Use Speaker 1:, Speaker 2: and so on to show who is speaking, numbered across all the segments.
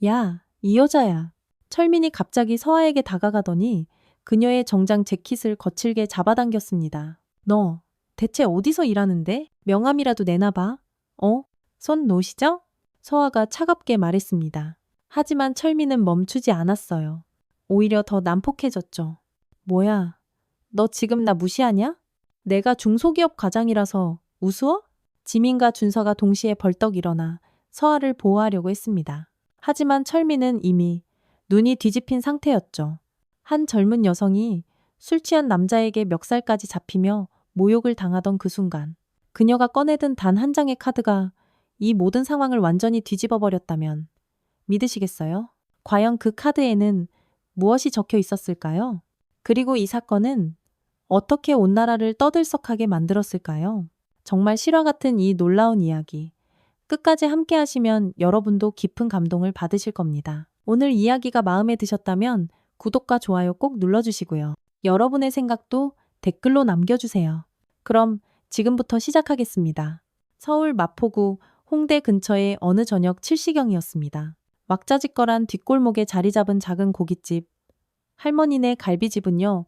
Speaker 1: 야, 이 여자야. 철민이 갑자기 서아에게 다가가더니 그녀의 정장 재킷을 거칠게 잡아당겼습니다. 너, 대체 어디서 일하는데? 명함이라도 내놔봐. 어? 손 놓으시죠? 서아가 차갑게 말했습니다. 하지만 철민은 멈추지 않았어요. 오히려 더 난폭해졌죠. 뭐야, 너 지금 나 무시하냐? 내가 중소기업 과장이라서 우스워? 지민과 준서가 동시에 벌떡 일어나 서아를 보호하려고 했습니다. 하지만 철민은 이미 눈이 뒤집힌 상태였죠. 한 젊은 여성이 술 취한 남자에게 멱살까지 잡히며 모욕을 당하던 그 순간, 그녀가 꺼내든 단 한 장의 카드가 이 모든 상황을 완전히 뒤집어 버렸다면 믿으시겠어요? 과연 그 카드에는 무엇이 적혀 있었을까요? 그리고 이 사건은 어떻게 온 나라를 떠들썩하게 만들었을까요? 정말 실화 같은 이 놀라운 이야기. 끝까지 함께 하시면 여러분도 깊은 감동을 받으실 겁니다. 오늘 이야기가 마음에 드셨다면 구독과 좋아요 꼭 눌러주시고요. 여러분의 생각도 댓글로 남겨주세요. 그럼 지금부터 시작하겠습니다. 서울 마포구 홍대 근처의 어느 저녁 7시경이었습니다. 왁자지껄한 뒷골목에 자리 잡은 작은 고깃집. 할머니네 갈비집은요,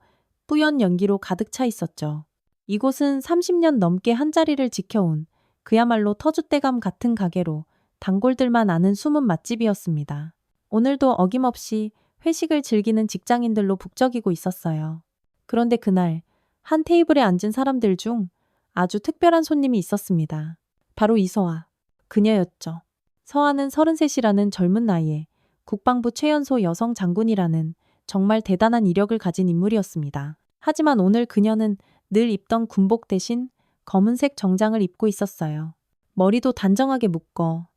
Speaker 1: 뿌연 연기로 가득 차 있었죠. 이곳은 30년 넘게 한자리를 지켜온 그야말로 터줏대감 같은 가게로 단골들만 아는 숨은 맛집이었습니다. 오늘도 어김없이 회식을 즐기는 직장인들로 북적이고 있었어요. 그런데 그날 한 테이블에 앉은 사람들 중 아주 특별한 손님이 있었습니다. 바로 이서아. 그녀였죠. 서아는 33이라는 젊은 나이에 국방부 최연소 여성 장군이라는 정말 대단한 이력을 가진 인물이었습니다. 하지만 오늘 그녀는 늘 입던 군복 대신 검은색 정장을 입고 있었어요. 머리도 단정하게 묶어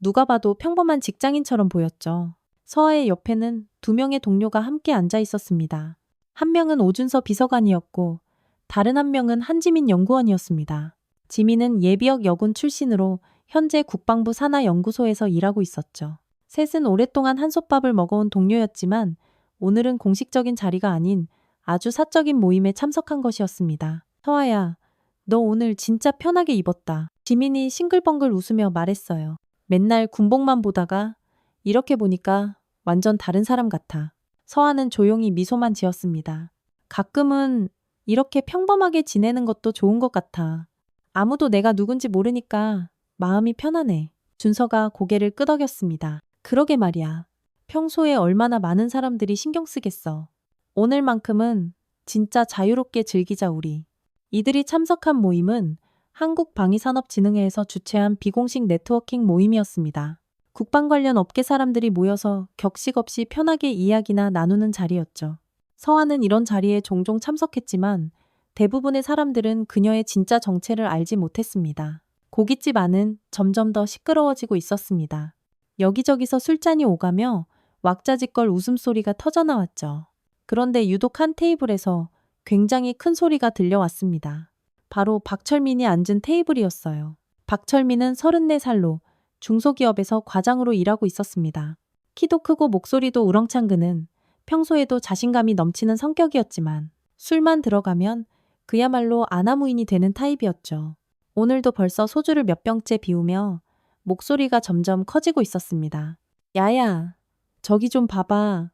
Speaker 1: 누가 봐도 평범한 직장인처럼 보였죠. 서아의 옆에는 2명의 동료가 함께 앉아 있었습니다. 한 명은 오준서 비서관이었고 다른 한 명은 한지민 연구원이었습니다. 지민은 예비역 여군 출신으로 현재 국방부 산하연구소에서 일하고 있었죠. 셋은 오랫동안 한솥밥을 먹어온 동료였지만 오늘은 공식적인 자리가 아닌 아주 사적인 모임에 참석한 것이었습니다. 서아야, 너 오늘 진짜 편하게 입었다. 지민이 싱글벙글 웃으며 말했어요. 맨날 군복만 보다가 이렇게 보니까 완전 다른 사람 같아. 서아는 조용히 미소만 지었습니다. 가끔은 이렇게 평범하게 지내는 것도 좋은 것 같아. 아무도 내가 누군지 모르니까 마음이 편하네. 준서가 고개를 끄덕였습니다. 그러게 말이야. 평소에 얼마나 많은 사람들이 신경 쓰겠어. 오늘만큼은 진짜 자유롭게 즐기자 우리. 이들이 참석한 모임은 한국방위산업진흥회에서 주최한 비공식 네트워킹 모임이었습니다. 국방 관련 업계 사람들이 모여서 격식 없이 편하게 이야기나 나누는 자리였죠. 서아는 이런 자리에 종종 참석했지만 대부분의 사람들은 그녀의 진짜 정체를 알지 못했습니다. 고깃집 안은 점점 더 시끄러워지고 있었습니다. 여기저기서 술잔이 오가며 왁자지껄 웃음소리가 터져나왔죠. 그런데 유독 한 테이블에서 굉장히 큰 소리가 들려왔습니다. 바로 박철민이 앉은 테이블이었어요. 박철민은 34살로 중소기업에서 과장으로 일하고 있었습니다. 키도 크고 목소리도 우렁찬 그는 평소에도 자신감이 넘치는 성격이었지만 술만 들어가면 그야말로 아나무인이 되는 타입이었죠. 오늘도 벌써 소주를 몇 병째 비우며 목소리가 점점 커지고 있었습니다. 야야, 저기 좀 봐봐.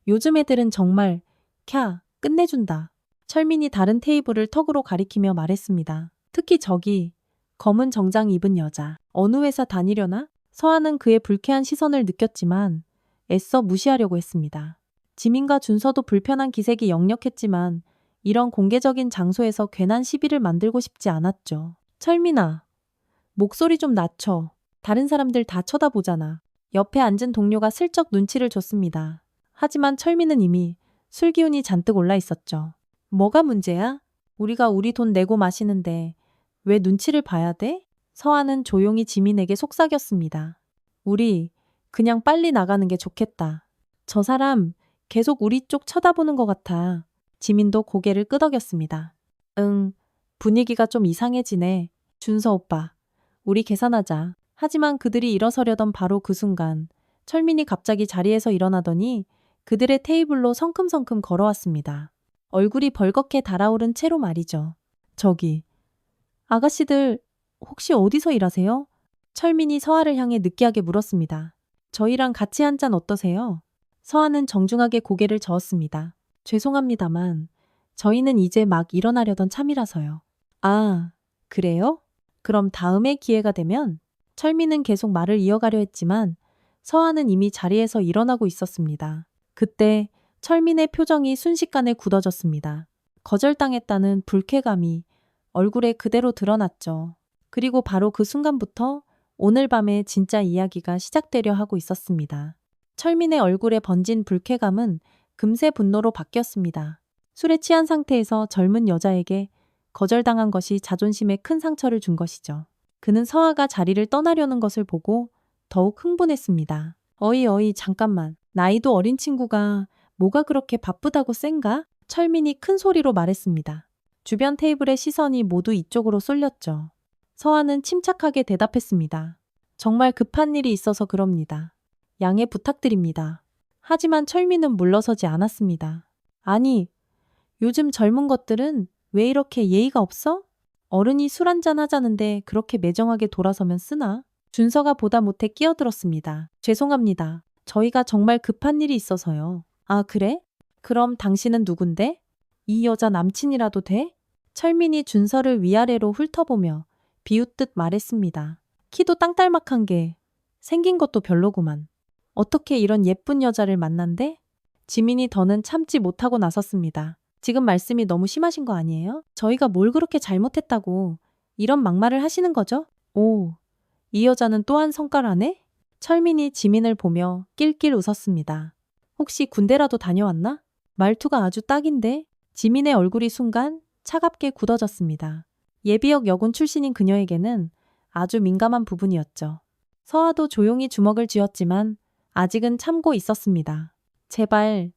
Speaker 1: 요즘 애들은 정말 끝내준다. 철민이 다른 테이블을 턱으로 가리키며 말했습니다. 특히 저기 검은 정장 입은 여자. 어느 회사 다니려나? 서아는 그의 불쾌한 시선을 느꼈지만 애써 무시하려고 했습니다. 지민과 준서도 불편한 기색이 역력했지만 이런 공개적인 장소에서 괜한 시비를 만들고 싶지 않았죠. 철민아, 목소리 좀 낮춰. 다른 사람들 다 쳐다보잖아. 옆에 앉은 동료가 슬쩍 눈치를 줬습니다. 하지만 철민은 이미 술 기운이 잔뜩 올라 있었죠. 뭐가 문제야? 우리가 우리 돈 내고 마시는데 왜 눈치를 봐야 돼? 서아는 조용히 지민에게 속삭였습니다. 우리 그냥 빨리 나가는 게 좋겠다. 저 사람 계속 우리 쪽 쳐다보는 것 같아. 지민도 고개를 끄덕였습니다. 응, 분위기가 좀 이상해지네. 준서 오빠, 우리 계산하자. 하지만 그들이 일어서려던 바로 그 순간 철민이 갑자기 자리에서 일어나더니 그들의 테이블로 성큼성큼 걸어왔습니다. 얼굴이 벌겋게 달아오른 채로 말이죠. 저기, 아가씨들 혹시 어디서 일하세요? 철민이 서아를 향해 느끼하게 물었습니다. 저희랑 같이 한 잔 어떠세요? 서아는 정중하게 고개를 저었습니다. 죄송합니다만 저희는 이제 막 일어나려던 참이라서요. 아, 그래요? 그럼 다음에 기회가 되면 철민은 계속 말을 이어가려 했지만 서아는 이미 자리에서 일어나고 있었습니다. 그때 철민의 표정이 순식간에 굳어졌습니다. 거절당했다는 불쾌감이 얼굴에 그대로 드러났죠. 그리고 바로 그 순간부터 오늘 밤에 진짜 이야기가 시작되려 하고 있었습니다. 철민의 얼굴에 번진 불쾌감은 금세 분노로 바뀌었습니다. 술에 취한 상태에서 젊은 여자에게 거절당한 것이 자존심에 큰 상처를 준 것이죠. 그는 서아가 자리를 떠나려는 것을 보고 더욱 흥분했습니다. 어이 잠깐만. 나이도 어린 친구가 뭐가 그렇게 바쁘다고 센가? 철민이 큰 소리로 말했습니다. 주변 테이블의 시선이 모두 이쪽으로 쏠렸죠. 서아는 침착하게 대답했습니다. 정말 급한 일이 있어서 그럽니다. 양해 부탁드립니다. 하지만 철민은 물러서지 않았습니다. 아니, 요즘 젊은 것들은 왜 이렇게 예의가 없어? 어른이 술 한잔 하자는데 그렇게 매정하게 돌아서면 쓰나? 준서가 보다 못해 끼어들었습니다. 죄송합니다. 저희가 정말 급한 일이 있어서요. 아, 그래? 그럼 당신은 누군데? 이 여자 남친이라도 돼? 철민이 준서를 위아래로 훑어보며 비웃듯 말했습니다. 키도 땅딸막한 게 생긴 것도 별로구만. 어떻게 이런 예쁜 여자를 만난대? 지민이 더는 참지 못하고 나섰습니다. 지금 말씀이 너무 심하신 거 아니에요? 저희가 뭘 그렇게 잘못했다고 이런 막말을 하시는 거죠? 오, 이 여자는 또 한 성과라네? 철민이 지민을 보며 낄낄 웃었습니다. 혹시 군대라도 다녀왔나? 말투가 아주 딱인데? 지민의 얼굴이 순간 차갑게 굳어졌습니다. 예비역 여군 출신인 그녀에게는 아주 민감한 부분이었죠. 서아도 조용히 주먹을 쥐었지만 아직은 참고 있었습니다. 제발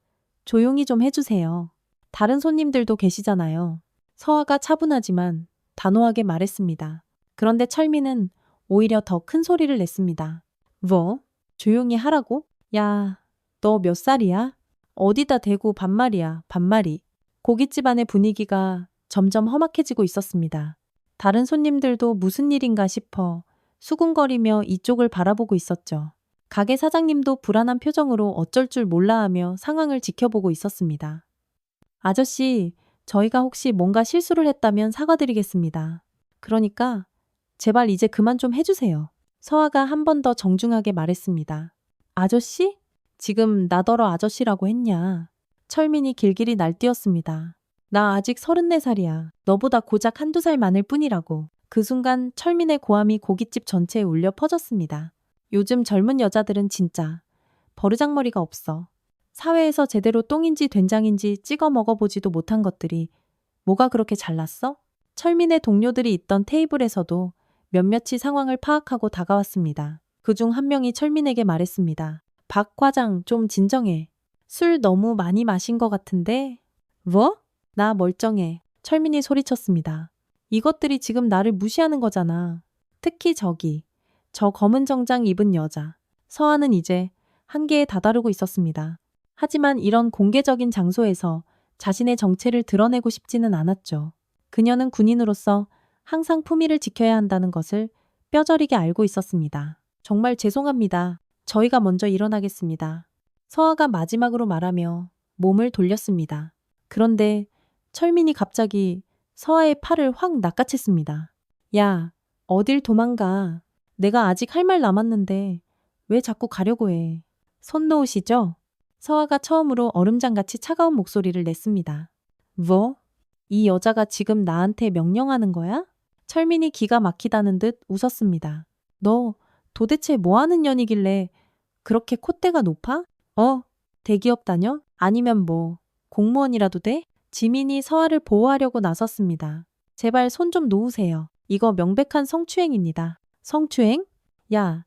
Speaker 1: 조용히 좀 해주세요. 다른 손님들도 계시잖아요. 서아가 차분하지만 단호하게 말했습니다. 그런데 철민은 오히려 더 큰 소리를 냈습니다. 뭐? 조용히 하라고? 야, 너 몇 살이야? 어디다 대고 반말이야, 반말이. 고깃집 안의 분위기가 점점 험악해지고 있었습니다. 다른 손님들도 무슨 일인가 싶어 수군거리며 이쪽을 바라보고 있었죠. 가게 사장님도 불안한 표정으로 어쩔 줄 몰라 하며 상황을 지켜보고 있었습니다. 아저씨, 저희가 혹시 뭔가 실수를 했다면 사과드리겠습니다. 그러니까 제발 이제 그만 좀 해주세요. 서아가 한 번 더 정중하게 말했습니다. 아저씨? 지금 나더러 아저씨라고 했냐? 철민이 길길이 날뛰었습니다. 나 아직 34살이야. 너보다 고작 한두 살 많을 뿐이라고. 그 순간 철민의 고함이 고깃집 전체에 울려 퍼졌습니다. 요즘 젊은 여자들은 진짜 버르장머리가 없어. 사회에서 제대로 똥인지 된장인지 찍어 먹어보지도 못한 것들이 뭐가 그렇게 잘났어? 철민의 동료들이 있던 테이블에서도 몇몇이 상황을 파악하고 다가왔습니다. 그중 한 명이 철민에게 말했습니다. 박 과장, 좀 진정해. 술 너무 많이 마신 것 같은데? 뭐? 나 멀쩡해. 철민이 소리쳤습니다. 이것들이 지금 나를 무시하는 거잖아. 특히 저 검은 정장 입은 여자. 서아는 이제 한계에 다다르고 있었습니다. 하지만 이런 공개적인 장소에서 자신의 정체를 드러내고 싶지는 않았죠. 그녀는 군인으로서 항상 품위를 지켜야 한다는 것을 뼈저리게 알고 있었습니다. 정말 죄송합니다. 저희가 먼저 일어나겠습니다. 서아가 마지막으로 말하며 몸을 돌렸습니다. 그런데 철민이 갑자기 서아의 팔을 확 낚아챘습니다. 야, 어딜 도망가. 내가 아직 할 말 남았는데 왜 자꾸 가려고 해. 손 놓으시죠? 서아가 처음으로 얼음장같이 차가운 목소리를 냈습니다. 뭐? 이 여자가 지금 나한테 명령하는 거야? 철민이 기가 막히다는 듯 웃었습니다. 너 도대체 뭐 하는 년이길래 그렇게 콧대가 높아? 대기업 다녀? 아니면 뭐 공무원이라도 돼? 지민이 서아를 보호하려고 나섰습니다. 제발 손 좀 놓으세요. 이거 명백한 성추행입니다. 성추행? 야,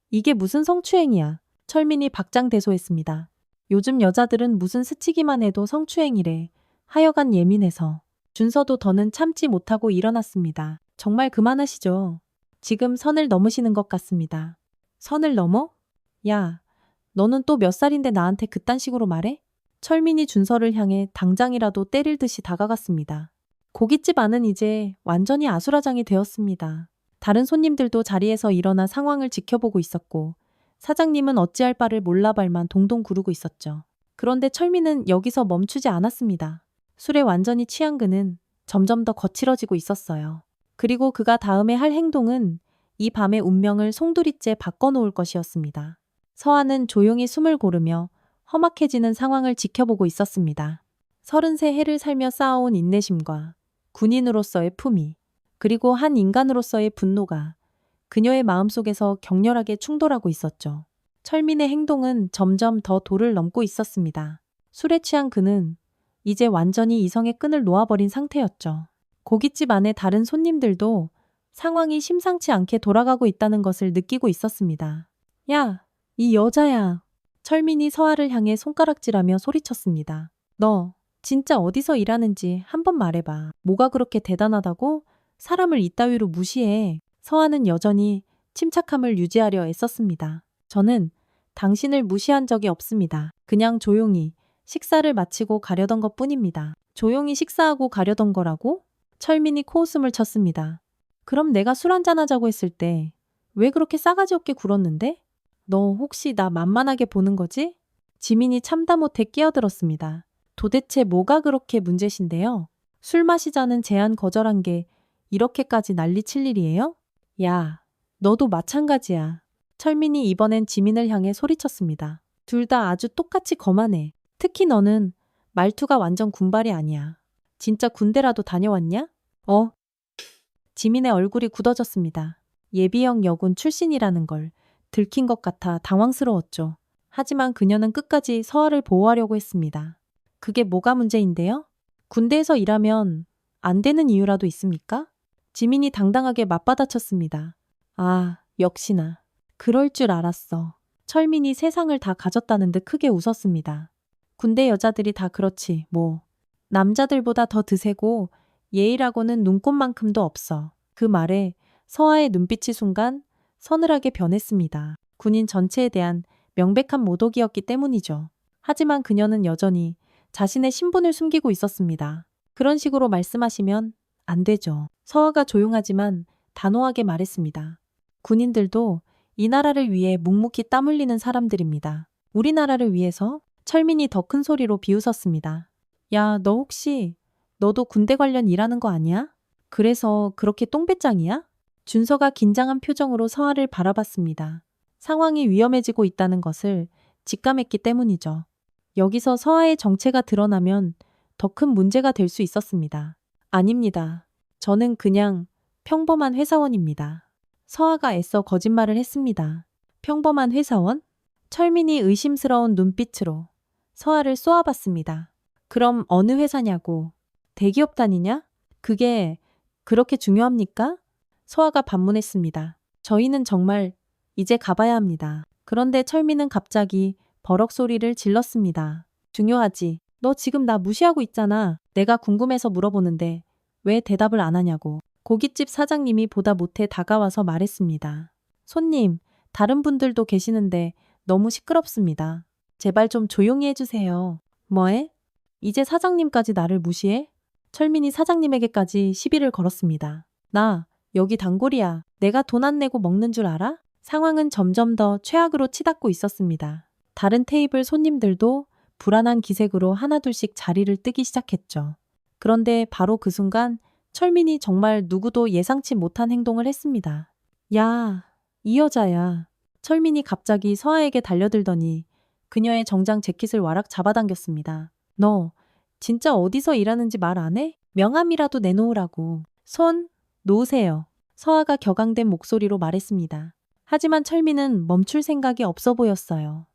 Speaker 1: 이게 무슨 성추행이야. 철민이 박장대소했습니다. 요즘 여자들은 무슨 스치기만 해도 성추행이래. 하여간 예민해서. 준서도 더는 참지 못하고 일어났습니다. 정말 그만하시죠. 지금 선을 넘으시는 것 같습니다. 선을 넘어? 야, 너는 또 몇 살인데 나한테 그딴 식으로 말해? 철민이 준서를 향해 당장이라도 때릴 듯이 다가갔습니다. 고깃집 안은 이제 완전히 아수라장이 되었습니다. 다른 손님들도 자리에서 일어나 상황을 지켜보고 있었고 사장님은 어찌할 바를 몰라 발만 동동 구르고 있었죠. 그런데 철민은 여기서 멈추지 않았습니다. 술에 완전히 취한 그는 점점 더 거칠어지고 있었어요. 그리고 그가 다음에 할 행동은 이 밤의 운명을 송두리째 바꿔놓을 것이었습니다. 서한은 조용히 숨을 고르며 험악해지는 상황을 지켜보고 있었습니다. 33해를 살며 쌓아온 인내심과 군인으로서의 품위, 그리고 한 인간으로서의 분노가 그녀의 마음속에서 격렬하게 충돌하고 있었죠. 철민의 행동은 점점 더 도를 넘고 있었습니다. 술에 취한 그는 이제 완전히 이성의 끈을 놓아버린 상태였죠. 고깃집 안에 다른 손님들도 상황이 심상치 않게 돌아가고 있다는 것을 느끼고 있었습니다. 야, 이 여자야. 철민이 서아를 향해 손가락질하며 소리쳤습니다. 너 진짜 어디서 일하는지 한번 말해봐. 뭐가 그렇게 대단하다고 사람을 이따위로 무시해. 서아는 여전히 침착함을 유지하려 애썼습니다. 저는 당신을 무시한 적이 없습니다. 그냥 조용히 식사를 마치고 가려던 것 뿐입니다. 조용히 식사하고 가려던 거라고? 철민이 코웃음을 쳤습니다. 그럼 내가 술 한잔 하자고 했을 때 왜 그렇게 싸가지 없게 굴었는데? 너 혹시 나 만만하게 보는 거지? 지민이 참다 못해 끼어들었습니다. 도대체 뭐가 그렇게 문제신데요? 술 마시자는 제안 거절한 게 이렇게까지 난리칠 일이에요? 야, 너도 마찬가지야. 철민이 이번엔 지민을 향해 소리쳤습니다. 둘 다 아주 똑같이 거만해. 특히 너는 말투가 완전 군발이 아니야. 진짜 군대라도 다녀왔냐? 지민의 얼굴이 굳어졌습니다. 예비역 여군 출신이라는 걸 들킨 것 같아 당황스러웠죠. 하지만 그녀는 끝까지 서아를 보호하려고 했습니다. 그게 뭐가 문제인데요? 군대에서 일하면 안 되는 이유라도 있습니까? 지민이 당당하게 맞받아쳤습니다. 아, 역시나. 그럴 줄 알았어. 철민이 세상을 다 가졌다는 듯 크게 웃었습니다. 군대 여자들이 다 그렇지, 뭐. 남자들보다 더 드세고 예의라고는 눈꽃만큼도 없어. 그 말에 서아의 눈빛이 순간 서늘하게 변했습니다. 군인 전체에 대한 명백한 모독이었기 때문이죠. 하지만 그녀는 여전히 자신의 신분을 숨기고 있었습니다. 그런 식으로 말씀하시면 안 되죠. 서아가 조용하지만 단호하게 말했습니다. 군인들도 이 나라를 위해 묵묵히 땀 흘리는 사람들입니다. 우리나라를 위해서? 철민이 더 큰 소리로 비웃었습니다. 야, 너 혹시 너도 군대 관련 일하는 거 아니야? 그래서 그렇게 똥배짱이야? 준서가 긴장한 표정으로 서아를 바라봤습니다. 상황이 위험해지고 있다는 것을 직감했기 때문이죠. 여기서 서아의 정체가 드러나면 더 큰 문제가 될 수 있었습니다. 아닙니다. 저는 그냥 평범한 회사원입니다. 서아가 애써 거짓말을 했습니다. 평범한 회사원? 철민이 의심스러운 눈빛으로 서아를 쏘아봤습니다. 그럼 어느 회사냐고? 대기업 다니냐? 그게 그렇게 중요합니까? 서아가 반문했습니다. 저희는 정말 이제 가봐야 합니다. 그런데 철민은 갑자기 버럭 소리를 질렀습니다. 중요하지. 너 지금 나 무시하고 있잖아. 내가 궁금해서 물어보는데 왜 대답을 안 하냐고. 고깃집 사장님이 보다 못해 다가와서 말했습니다. 손님, 다른 분들도 계시는데 너무 시끄럽습니다. 제발 좀 조용히 해주세요. 뭐해? 이제 사장님까지 나를 무시해? 철민이 사장님에게까지 시비를 걸었습니다. 나 여기 단골이야. 내가 돈 안 내고 먹는 줄 알아? 상황은 점점 더 최악으로 치닫고 있었습니다. 다른 테이블 손님들도 불안한 기색으로 하나둘씩 자리를 뜨기 시작했죠. 그런데 바로 그 순간 철민이 정말 누구도 예상치 못한 행동을 했습니다. 야, 이 여자야. 철민이 갑자기 서아에게 달려들더니 그녀의 정장 재킷을 와락 잡아당겼습니다. 너 진짜 어디서 일하는지 말 안 해? 명함이라도 내놓으라고. 손 놓으세요. 서아가 격앙된 목소리로 말했습니다. 하지만 철민은 멈출 생각이 없어 보였어요.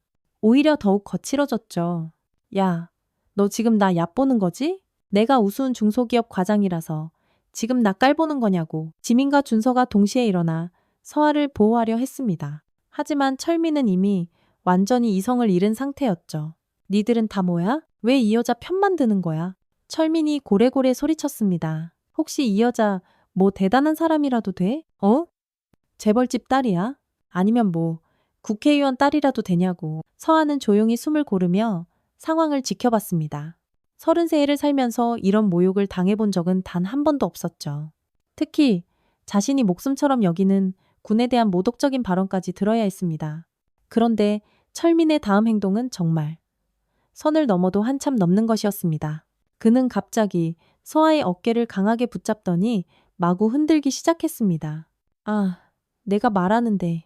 Speaker 1: 오히려 더욱 거칠어졌죠. 야, 너 지금 나 얕보는 거지? 내가 우스운 중소기업 과장이라서 지금 나 깔보는 거냐고. 지민과 준서가 동시에 일어나 서아를 보호하려 했습니다. 하지만 철민은 이미 완전히 이성을 잃은 상태였죠. 니들은 다 뭐야? 왜 이 여자 편만 드는 거야? 철민이 고래고래 소리쳤습니다. 혹시 이 여자 뭐 대단한 사람이라도 돼? 재벌집 딸이야? 아니면 뭐 국회의원 딸이라도 되냐고. 서아는 조용히 숨을 고르며 상황을 지켜봤습니다. 33해를 살면서 이런 모욕을 당해본 적은 단 한 번도 없었죠. 특히 자신이 목숨처럼 여기는 군에 대한 모독적인 발언까지 들어야 했습니다. 그런데 철민의 다음 행동은 정말 선을 넘어도 한참 넘는 것이었습니다. 그는 갑자기 서아의 어깨를 강하게 붙잡더니 마구 흔들기 시작했습니다. 아, 내가 말하는데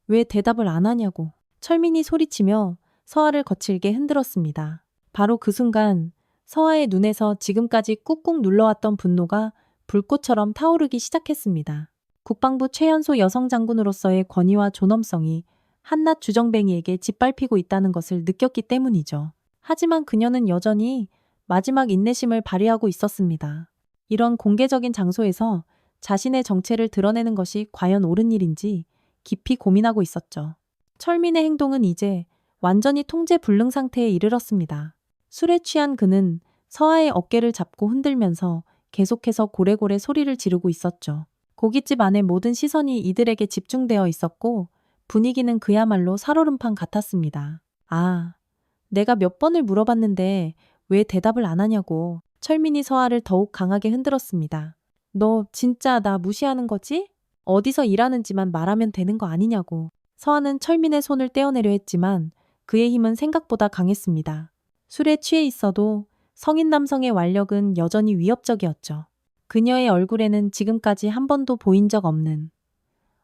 Speaker 1: 왜 대답을 안 하냐고. 철민이 소리치며 서아를 거칠게 흔들었습니다. 바로 그 순간 서아의 눈에서 지금까지 꾹꾹 눌러왔던 분노가 불꽃처럼 타오르기 시작했습니다. 국방부 최연소 여성 장군으로서의 권위와 존엄성이 한낱 주정뱅이에게 짓밟히고 있다는 것을 느꼈기 때문이죠. 하지만 그녀는 여전히 마지막 인내심을 발휘하고 있었습니다. 이런 공개적인 장소에서 자신의 정체를 드러내는 것이 과연 옳은 일인지 깊이 고민하고 있었죠. 철민의 행동은 이제 완전히 통제 불능 상태에 이르렀습니다. 술에 취한 그는 서아의 어깨를 잡고 흔들면서 계속해서 고래고래 소리를 지르고 있었죠. 고깃집 안의 모든 시선이 이들에게 집중되어 있었고 분위기는 그야말로 살얼음판 같았습니다. 아, 내가 몇 번을 물어봤는데 왜 대답을 안 하냐고. 철민이 서아를 더욱 강하게 흔들었습니다. 너 진짜 나 무시하는 거지? 어디서 일하는지만 말하면 되는 거 아니냐고. 서아는 철민의 손을 떼어내려 했지만 그의 힘은 생각보다 강했습니다. 술에 취해 있어도 성인 남성의 완력은 여전히 위협적이었죠. 그녀의 얼굴에는 지금까지 한 번도 보인 적 없는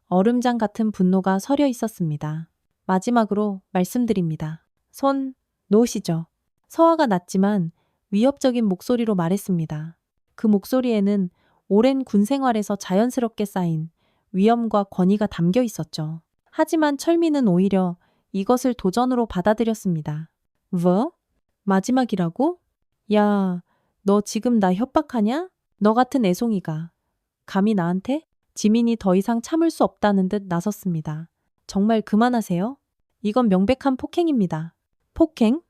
Speaker 1: 얼음장 같은 분노가 서려 있었습니다. 마지막으로 말씀드립니다. 손 놓으시죠. 서아가 낮지만 위협적인 목소리로 말했습니다. 그 목소리에는 오랜 군 생활에서 자연스럽게 쌓인 위엄과 권위가 담겨 있었죠. 하지만 철민은 오히려 이것을 도전으로 받아들였습니다. 뭐? 마지막이라고? 야, 너 지금 나 협박하냐? 너 같은 애송이가 감히 나한테? 지민이 더 이상 참을 수 없다는 듯 나섰습니다. 정말 그만하세요. 이건 명백한 폭행입니다. 폭행?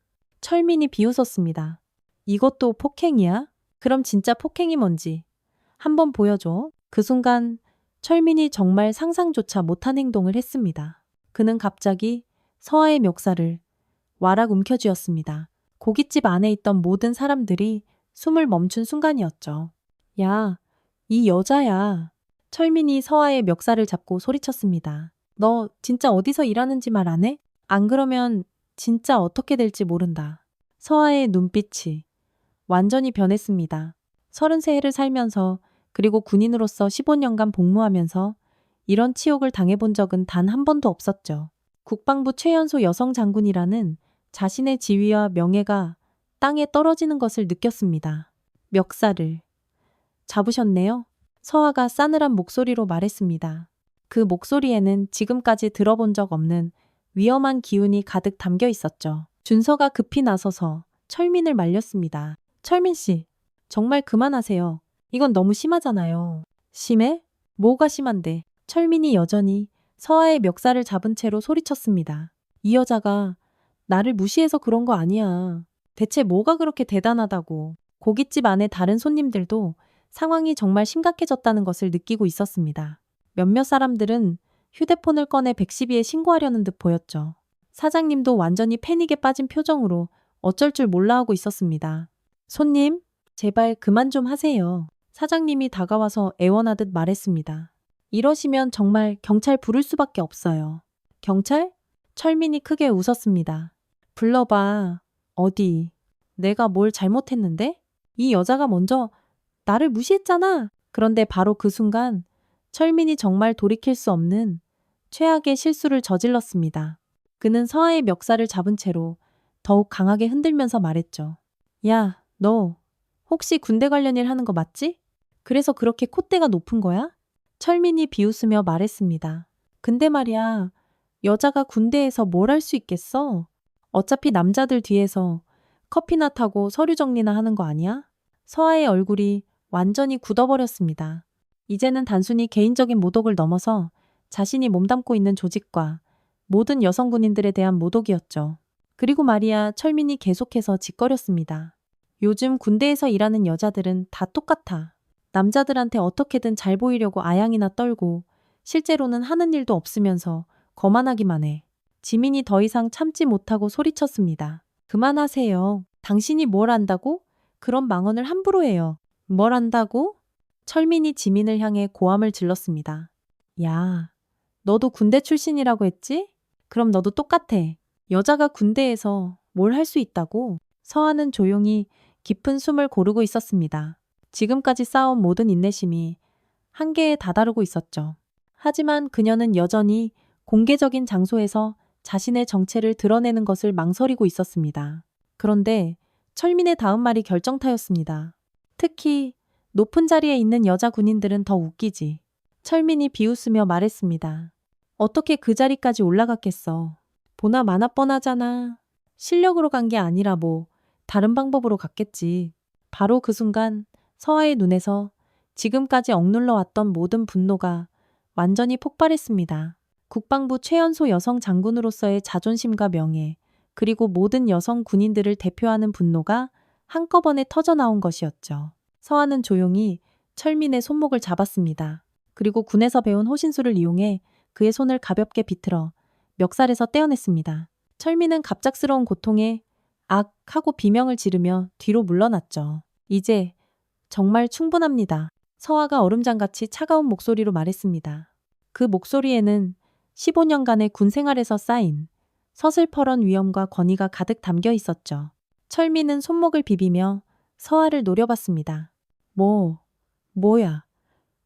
Speaker 1: 철민이 비웃었습니다. 이것도 폭행이야? 그럼 진짜 폭행이 뭔지 한번 보여줘. 그 순간 철민이 정말 상상조차 못한 행동을 했습니다. 그는 갑자기 서아의 멱살을 와락 움켜쥐었습니다. 고깃집 안에 있던 모든 사람들이 숨을 멈춘 순간이었죠. 야, 이 여자야. 철민이 서아의 멱살을 잡고 소리쳤습니다. 너 진짜 어디서 일하는지 말 안 해? 안 그러면 진짜 어떻게 될지 모른다. 서아의 눈빛이 완전히 변했습니다. 33해를 살면서 그리고 군인으로서 15년간 복무하면서 이런 치욕을 당해본 적은 단 한 번도 없었죠. 국방부 최연소 여성 장군이라는 자신의 지위와 명예가 땅에 떨어지는 것을 느꼈습니다. 멱살을 잡으셨네요. 서아가 싸늘한 목소리로 말했습니다. 그 목소리에는 지금까지 들어본 적 없는 위험한 기운이 가득 담겨 있었죠. 준서가 급히 나서서 철민을 말렸습니다. 철민 씨, 정말 그만하세요. 이건 너무 심하잖아요. 심해? 뭐가 심한데? 철민이 여전히 서아의 멱살을 잡은 채로 소리쳤습니다. 이 여자가 나를 무시해서 그런 거 아니야. 대체 뭐가 그렇게 대단하다고. 고깃집 안에 다른 손님들도 상황이 정말 심각해졌다는 것을 느끼고 있었습니다. 몇몇 사람들은 휴대폰을 꺼내 112에 신고하려는 듯 보였죠. 사장님도 완전히 패닉에 빠진 표정으로 어쩔 줄 몰라 하고 있었습니다. 손님, 제발 그만 좀 하세요. 사장님이 다가와서 애원하듯 말했습니다. 이러시면 정말 경찰 부를 수밖에 없어요. 경찰? 철민이 크게 웃었습니다. 불러봐. 어디? 내가 뭘 잘못했는데? 이 여자가 먼저 나를 무시했잖아. 그런데 바로 그 순간 철민이 정말 돌이킬 수 없는 최악의 실수를 저질렀습니다. 그는 서아의 멱살을 잡은 채로 더욱 강하게 흔들면서 말했죠. 야, 너 혹시 군대 관련 일 하는 거 맞지? 그래서 그렇게 콧대가 높은 거야? 철민이 비웃으며 말했습니다. 근데 말이야, 여자가 군대에서 뭘 할 수 있겠어? 어차피 남자들 뒤에서 커피나 타고 서류 정리나 하는 거 아니야? 서아의 얼굴이 완전히 굳어버렸습니다. 이제는 단순히 개인적인 모독을 넘어서 자신이 몸담고 있는 조직과 모든 여성 군인들에 대한 모독이었죠. 그리고 말이야, 철민이 계속해서 짓거렸습니다. 요즘 군대에서 일하는 여자들은 다 똑같아. 남자들한테 어떻게든 잘 보이려고 아양이나 떨고 실제로는 하는 일도 없으면서 거만하기만 해. 지민이 더 이상 참지 못하고 소리쳤습니다. 그만하세요. 당신이 뭘 안다고? 그런 망언을 함부로 해요. 뭘 안다고? 철민이 지민을 향해 고함을 질렀습니다. 야, 너도 군대 출신이라고 했지? 그럼 너도 똑같아. 여자가 군대에서 뭘 할 수 있다고? 서아는 조용히 깊은 숨을 고르고 있었습니다. 지금까지 쌓아온 모든 인내심이 한계에 다다르고 있었죠. 하지만 그녀는 여전히 공개적인 장소에서 자신의 정체를 드러내는 것을 망설이고 있었습니다. 그런데 철민의 다음 말이 결정타였습니다. 특히 높은 자리에 있는 여자 군인들은 더 웃기지. 철민이 비웃으며 말했습니다. 어떻게 그 자리까지 올라갔겠어. 보나 마나 뻔하잖아. 실력으로 간 게 아니라 뭐 다른 방법으로 갔겠지. 바로 그 순간 서아의 눈에서 지금까지 억눌러 왔던 모든 분노가 완전히 폭발했습니다. 국방부 최연소 여성 장군으로서의 자존심과 명예, 그리고 모든 여성 군인들을 대표하는 분노가 한꺼번에 터져나온 것이었죠. 서아는 조용히 철민의 손목을 잡았습니다. 그리고 군에서 배운 호신술을 이용해 그의 손을 가볍게 비틀어 멱살에서 떼어냈습니다. 철민은 갑작스러운 고통에 악 하고 비명을 지르며 뒤로 물러났죠. 이제 정말 충분합니다. 서아가 얼음장같이 차가운 목소리로 말했습니다. 그 목소리에는 15년간의 군 생활에서 쌓인 서슬퍼런 위엄과 권위가 가득 담겨 있었죠. 철민은 손목을 비비며 서아를 노려봤습니다. 뭐야?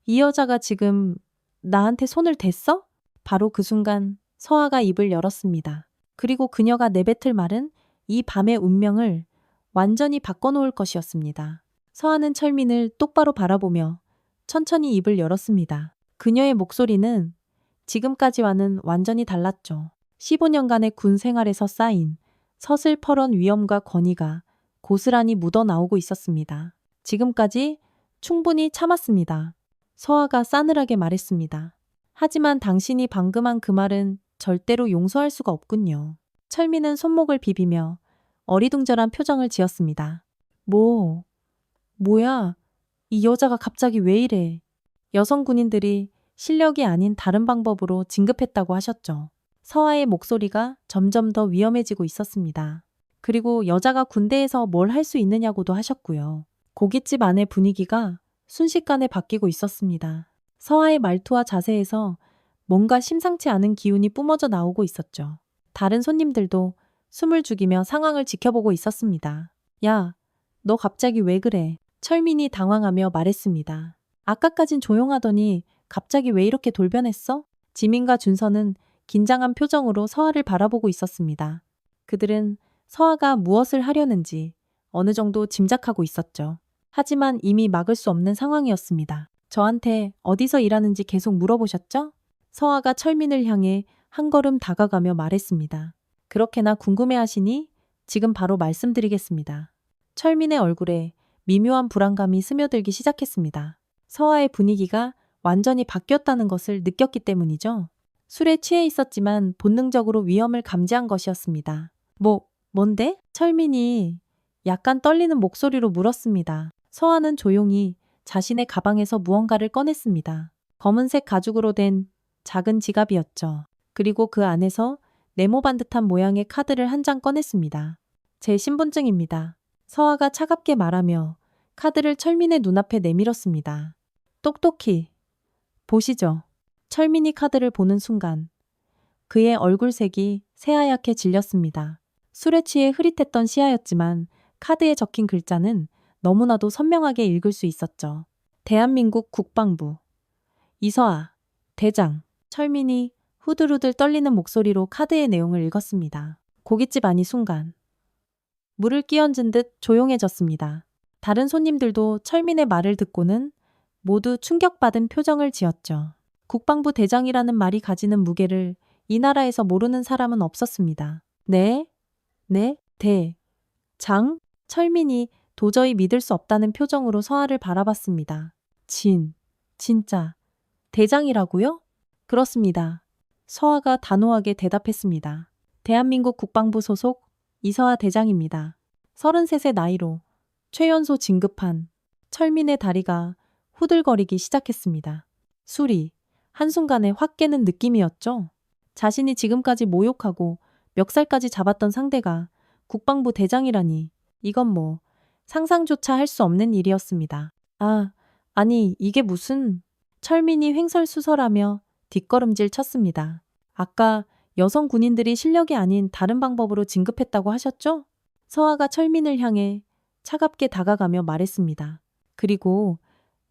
Speaker 1: 이 여자가 지금 나한테 손을 댔어? 바로 그 순간 서아가 입을 열었습니다. 그리고 그녀가 내뱉을 말은 이 밤의 운명을 완전히 바꿔놓을 것이었습니다. 서아는 철민을 똑바로 바라보며 천천히 입을 열었습니다. 그녀의 목소리는 지금까지와는 완전히 달랐죠. 15년간의 군 생활에서 쌓인 서슬퍼런 위엄과 권위가 고스란히 묻어나오고 있었습니다. 지금까지 충분히 참았습니다. 서아가 싸늘하게 말했습니다. 하지만 당신이 방금 한 그 말은 절대로 용서할 수가 없군요. 철민은 손목을 비비며 어리둥절한 표정을 지었습니다. 뭐야? 이 여자가 갑자기 왜 이래? 여성 군인들이 실력이 아닌 다른 방법으로 진급했다고 하셨죠. 서아의 목소리가 점점 더 위험해지고 있었습니다. 그리고 여자가 군대에서 뭘 할 수 있느냐고도 하셨고요. 고깃집 안의 분위기가 순식간에 바뀌고 있었습니다. 서아의 말투와 자세에서 뭔가 심상치 않은 기운이 뿜어져 나오고 있었죠. 다른 손님들도 숨을 죽이며 상황을 지켜보고 있었습니다. 야, 너 갑자기 왜 그래? 철민이 당황하며 말했습니다. 아까까진 조용하더니 갑자기 왜 이렇게 돌변했어? 지민과 준서는 긴장한 표정으로 서아를 바라보고 있었습니다. 그들은 서아가 무엇을 하려는지 어느 정도 짐작하고 있었죠. 하지만 이미 막을 수 없는 상황이었습니다. 저한테 어디서 일하는지 계속 물어보셨죠? 서아가 철민을 향해 한 걸음 다가가며 말했습니다. 그렇게나 궁금해하시니 지금 바로 말씀드리겠습니다. 철민의 얼굴에 미묘한 불안감이 스며들기 시작했습니다. 서아의 분위기가 완전히 바뀌었다는 것을 느꼈기 때문이죠. 술에 취해 있었지만 본능적으로 위험을 감지한 것이었습니다. 뭔데? 철민이 약간 떨리는 목소리로 물었습니다. 서아는 조용히 자신의 가방에서 무언가를 꺼냈습니다. 검은색 가죽으로 된 작은 지갑이었죠. 그리고 그 안에서 네모반 듯한 모양의 카드를 한 장 꺼냈습니다. 제 신분증입니다. 서아가 차갑게 말하며 카드를 철민의 눈앞에 내밀었습니다. 똑똑히 보시죠. 철민이 카드를 보는 순간 그의 얼굴색이 새하얗게 질렸습니다. 술에 취해 흐릿했던 시야였지만 카드에 적힌 글자는 너무나도 선명하게 읽을 수 있었죠. 대한민국 국방부 이서아 대장. 철민이 후들후들 떨리는 목소리로 카드의 내용을 읽었습니다. 고깃집 안이 순간 물을 끼얹은 듯 조용해졌습니다. 다른 손님들도 철민의 말을 듣고는 모두 충격받은 표정을 지었죠. 국방부 대장이라는 말이 가지는 무게를 이 나라에서 모르는 사람은 없었습니다. 네? 장? 철민이 도저히 믿을 수 없다는 표정으로 서아를 바라봤습니다. 진짜 대장이라고요? 그렇습니다. 서아가 단호하게 대답했습니다. 대한민국 국방부 소속 이서아 대장입니다. 33세 나이로 최연소 진급한. 철민의 다리가 후들거리기 시작했습니다. 술이 한순간에 확 깨는 느낌이었죠. 자신이 지금까지 모욕하고 멱살까지 잡았던 상대가 국방부 대장이라니 이건 상상조차 할 수 없는 일이었습니다. 아니 이게 무슨... 철민이 횡설수설하며 뒷걸음질 쳤습니다. 아까 여성 군인들이 실력이 아닌 다른 방법으로 진급했다고 하셨죠? 서아가 철민을 향해 차갑게 다가가며 말했습니다. 그리고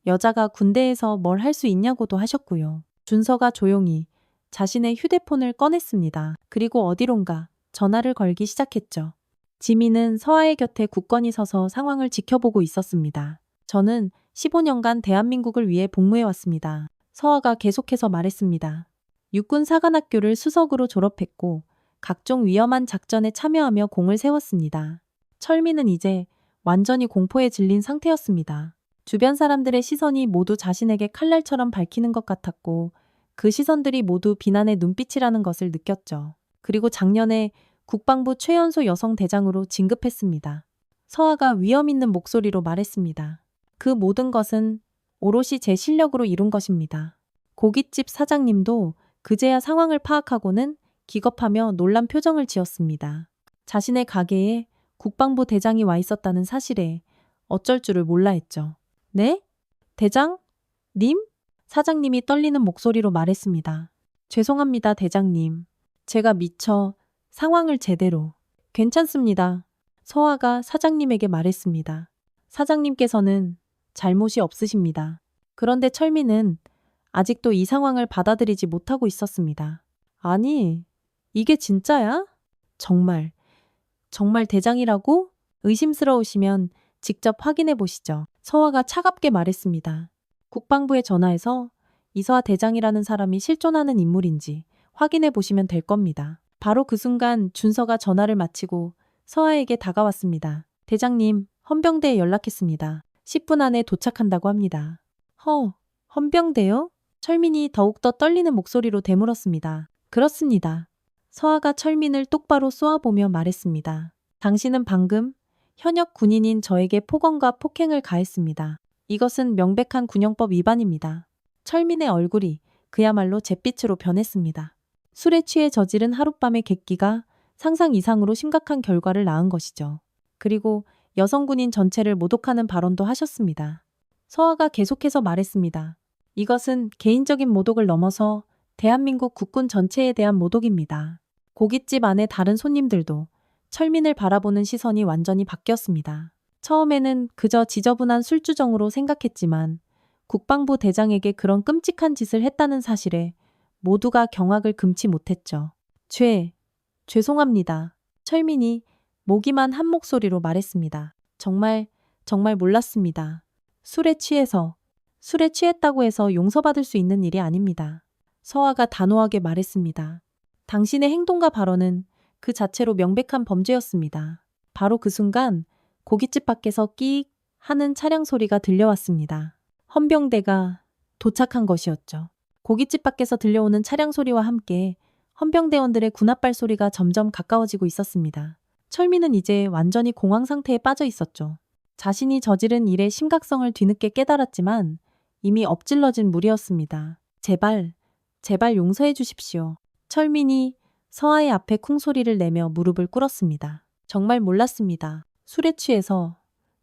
Speaker 1: 여자가 군대에서 뭘 할 수 있냐고도 하셨고요. 준서가 조용히 자신의 휴대폰을 꺼냈습니다. 그리고 어디론가 전화를 걸기 시작했죠. 지민은 서아의 곁에 굳건히 서서 상황을 지켜보고 있었습니다. 저는 15년간 대한민국을 위해 복무해왔습니다. 서아가 계속해서 말했습니다. 육군 사관학교를 수석으로 졸업했고 각종 위험한 작전에 참여하며 공을 세웠습니다. 철민은 이제 완전히 공포에 질린 상태였습니다. 주변 사람들의 시선이 모두 자신에게 칼날처럼 밝히는 것 같았고 그 시선들이 모두 비난의 눈빛이라는 것을 느꼈죠. 그리고 작년에 국방부 최연소 여성 대장으로 진급했습니다. 서아가 위험 있는 목소리로 말했습니다. 그 모든 것은 오롯이 제 실력으로 이룬 것입니다. 고깃집 사장님도 그제야 상황을 파악하고는 기겁하며 놀란 표정을 지었습니다. 자신의 가게에 국방부 대장이 와 있었다는 사실에 어쩔 줄을 몰라 했죠. 네? 대장? 님? 사장님이 떨리는 목소리로 말했습니다. 죄송합니다, 대장님. 제가 미처 상황을 제대로. 괜찮습니다. 서아가 사장님에게 말했습니다. 사장님께서는 잘못이 없으십니다. 그런데 철민은 아직도 이 상황을 받아들이지 못하고 있었습니다. 아니, 이게 진짜야? 정말 대장이라고? 의심스러우시면 직접 확인해 보시죠. 서아가 차갑게 말했습니다. 국방부에 전화해서 이서아 대장이라는 사람이 실존하는 인물인지 확인해 보시면 될 겁니다. 바로 그 순간 준서가 전화를 마치고 서아에게 다가왔습니다. 대장님, 헌병대에 연락했습니다. 10분 안에 도착한다고 합니다. 헌병대요? 철민이 더욱더 떨리는 목소리로 되물었습니다. 그렇습니다. 서아가 철민을 똑바로 쏘아보며 말했습니다. 당신은 방금 현역 군인인 저에게 폭언과 폭행을 가했습니다. 이것은 명백한 군형법 위반입니다. 철민의 얼굴이 그야말로 잿빛으로 변했습니다. 술에 취해 저지른 하룻밤의 객기가 상상 이상으로 심각한 결과를 낳은 것이죠. 그리고 여성 군인 전체를 모독하는 발언도 하셨습니다. 서아가 계속해서 말했습니다. 이것은 개인적인 모독을 넘어서 대한민국 국군 전체에 대한 모독입니다. 고깃집 안에 다른 손님들도 철민을 바라보는 시선이 완전히 바뀌었습니다. 처음에는 그저 지저분한 술주정으로 생각했지만 국방부 대장에게 그런 끔찍한 짓을 했다는 사실에 모두가 경악을 금치 못했죠. 죄송합니다. 철민이 모기만 한 목소리로 말했습니다. 정말 몰랐습니다. 술에 취했다고 해서 용서받을 수 있는 일이 아닙니다. 서아가 단호하게 말했습니다. 당신의 행동과 발언은 그 자체로 명백한 범죄였습니다. 바로 그 순간 고깃집 밖에서 끼익 하는 차량 소리가 들려왔습니다. 헌병대가 도착한 것이었죠. 고깃집 밖에서 들려오는 차량 소리와 함께 헌병대원들의 군합발 소리가 점점 가까워지고 있었습니다. 철민은 이제 완전히 공황 상태에 빠져 있었죠. 자신이 저지른 일의 심각성을 뒤늦게 깨달았지만 이미 엎질러진 물이었습니다. 제발 용서해 주십시오. 철민이 서아의 앞에 쿵소리를 내며 무릎을 꿇었습니다. 정말 몰랐습니다. 술에 취해서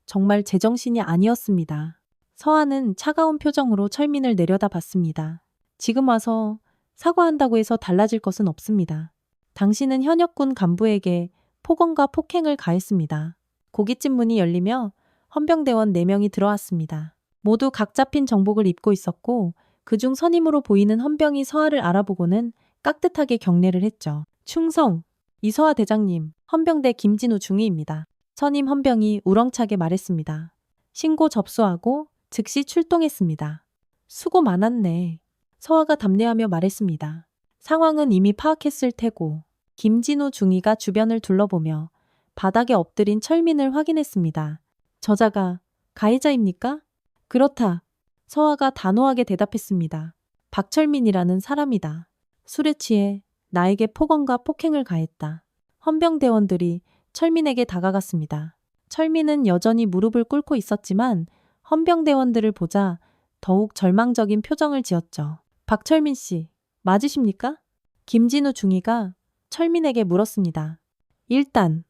Speaker 1: 정말 제정신이 아니었습니다. 서아는 차가운 표정으로 철민을 내려다봤습니다. 지금 와서 사과한다고 해서 달라질 것은 없습니다. 당신은 현역군 간부에게 폭언과 폭행을 가했습니다. 고깃집 문이 열리며 헌병대원 4명이 들어왔습니다. 모두 각 잡힌 정복을 입고 있었고 그중 선임으로 보이는 헌병이 서아를 알아보고는 깍듯하게 경례를 했죠. 충성! 이서아 대장님, 헌병대 김진우 중위입니다. 선임 헌병이 우렁차게 말했습니다. 신고 접수하고 즉시 출동했습니다. 수고 많았네. 서아가 답례하며 말했습니다. 상황은 이미 파악했을 테고 김진우 중위가 주변을 둘러보며 바닥에 엎드린 철민을 확인했습니다. 저자가 가해자입니까? 그렇다. 서아가 단호하게 대답했습니다. 박철민이라는 사람이다. 술에 취해 나에게 폭언과 폭행을 가했다. 헌병대원들이 철민에게 다가갔습니다. 철민은 여전히 무릎을 꿇고 있었지만 헌병대원들을 보자 더욱 절망적인 표정을 지었죠. 박철민 씨, 맞으십니까? 김진우 중위가 철민에게 물었습니다. 일단